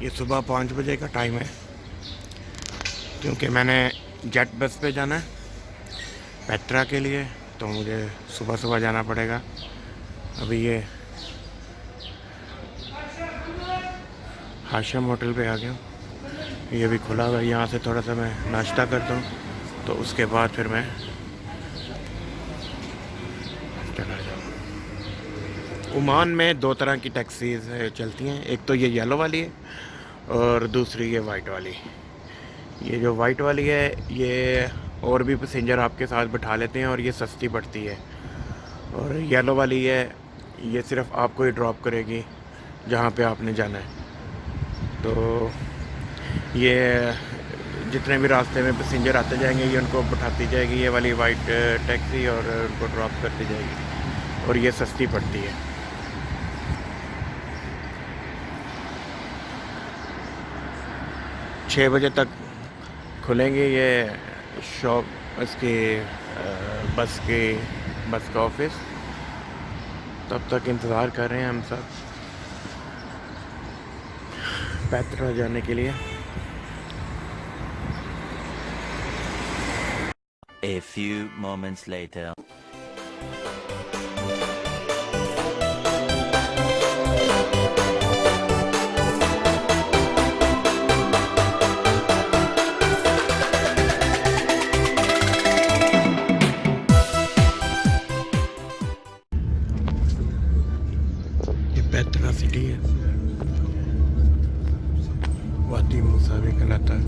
ये सुबह 5 बजे का टाइम है क्योंकि मैंने जेट बस पे जाना है पेट्रा के लिए, तो मुझे सुबह सुबह जाना पड़ेगा। अभी ये हाशिम होटल पे आ गया हूँ, ये भी खुला हुआ है। यहाँ से थोड़ा सा मैं नाश्ता करता हूँ, तो उसके बाद फिर मैं चला जाऊँ। ओमान में 2 तरह की टैक्सीज चलती हैं, एक तो ये येलो वाली है और दूसरी ये वाइट वाली। ये जो वाइट वाली है ये और भी पैसेंजर आपके साथ बिठा लेते हैं और ये सस्ती पड़ती है, और येलो वाली है ये सिर्फ आपको ही ड्रॉप करेगी जहाँ पे आपने जाना है। तो ये जितने भी रास्ते में पैसेंजर आते जाएंगे ये उनको बिठाती जाएगी, ये वाली वाइट टैक्सी, और उनको ड्रॉप करती जाएगी, और ये सस्ती पड़ती है। छः बजे तक खुलेंगे ये शॉप, इसके बस का ऑफिस। तब तक इंतज़ार कर रहे हैं हम सब पेट्रा जाने के लिए। A few moments later. ये पेट्रा सिटी है, वादी मूसा भी कहलाता है।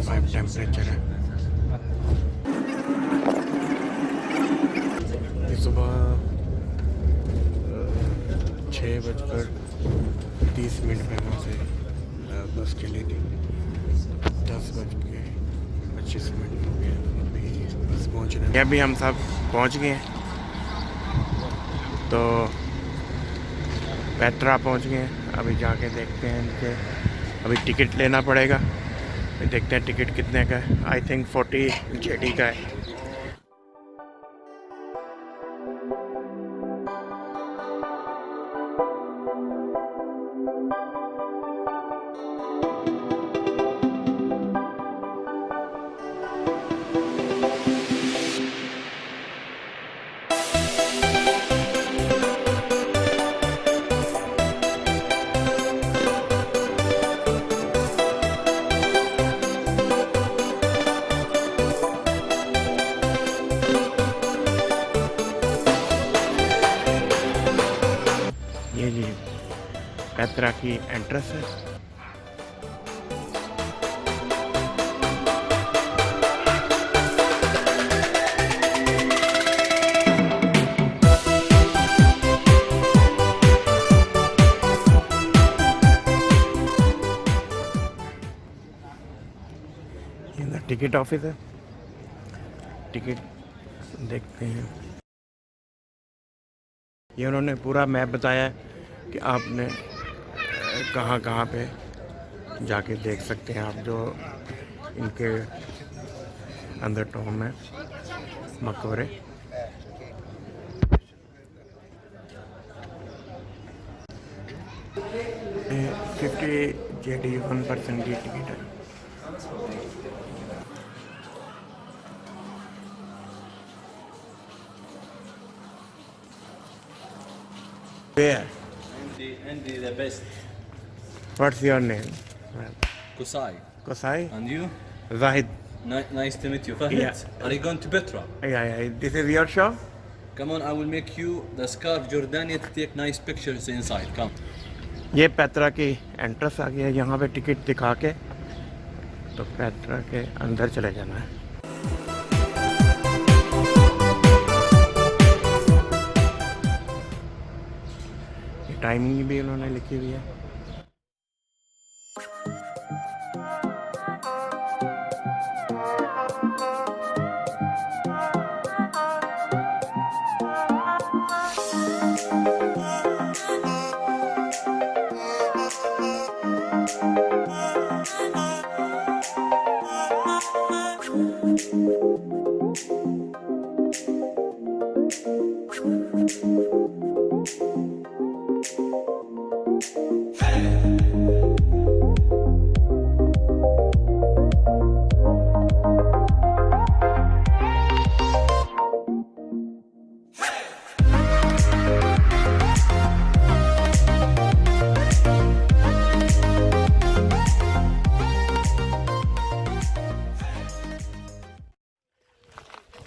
25 टेम्परेचर है। सुबह 6:30 पे वहाँ से बस चली थी। 10:25 हो गए, अभी बस पहुँच रहे हैं। अभी हम सब पहुँच गए हैं, तो पेट्रा पहुँच गए हैं। अभी जाके देखते हैं कि अभी टिकट लेना पड़ेगा, देखते हैं टिकट कितने का है। आई थिंक 40 जेडी का है। ये जी पेट्रा की एंट्रेंस है। ये टिकट ऑफिस है, टिकट देखते हैं। ये उन्होंने पूरा मैप बताया है कि आपने कहाँ कहाँ पे जाके देख सकते हैं आप, जो इनके अंदर टॉम है मकबरे। ये 50 जेडी 1% की टिकट है। Where? Andy the best. What's your name? Kusai. Kosai? And you? Zahid. Nice to meet you. Fahid. Yeah. Are you going to Petra? Yeah. This is your shop? Come on, I will make you the scarf Jordania to take nice pictures inside. Come. ये Petra की entrance आ गया है। यहाँ पे ticket दिखा के तो Petra के अंदर चले जाना है। ये टाइमिंग भी उन्होंने लिखी हुई है।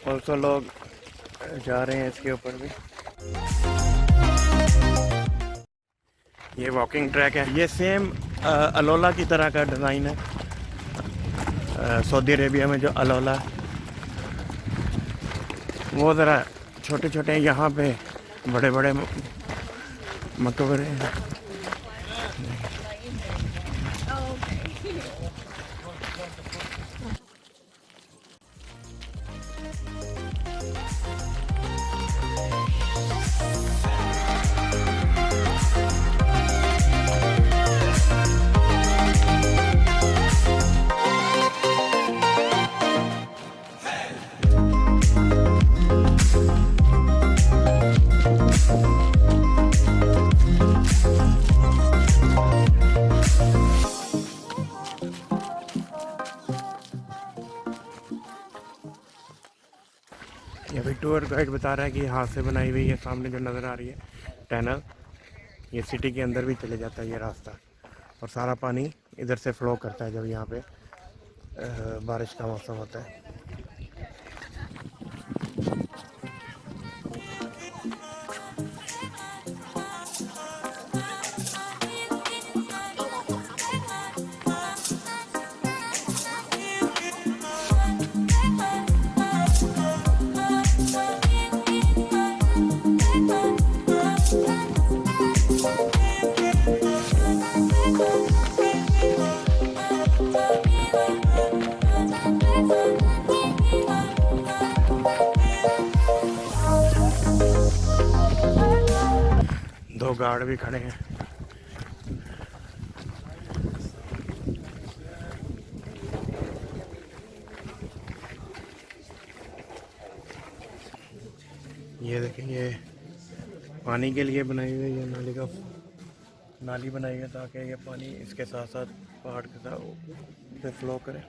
और तो लोग जा रहे हैं इसके ऊपर भी। ये वॉकिंग ट्रैक है, ये सेम अलोला की तरह का डिज़ाइन है। सऊदी अरेबिया में जो अलोला वो ज़रा छोटे छोटे, यहाँ पे बड़े बड़े मकबरे हैं। ये भी टूर गाइड बता रहा है कि हाथ से बनाई हुई है, सामने जो नज़र आ रही है टनल, ये सिटी के अंदर भी चले जाता है ये रास्ता, और सारा पानी इधर से फ्लो करता है जब यहाँ पे बारिश का मौसम होता है। दो गार्ड भी खड़े हैं। ये देखें, ये पानी के लिए बनाई हुई है नाली बनाई है ताकि ये पानी इसके साथ साथ पहाड़ के साथ फ्लो करे।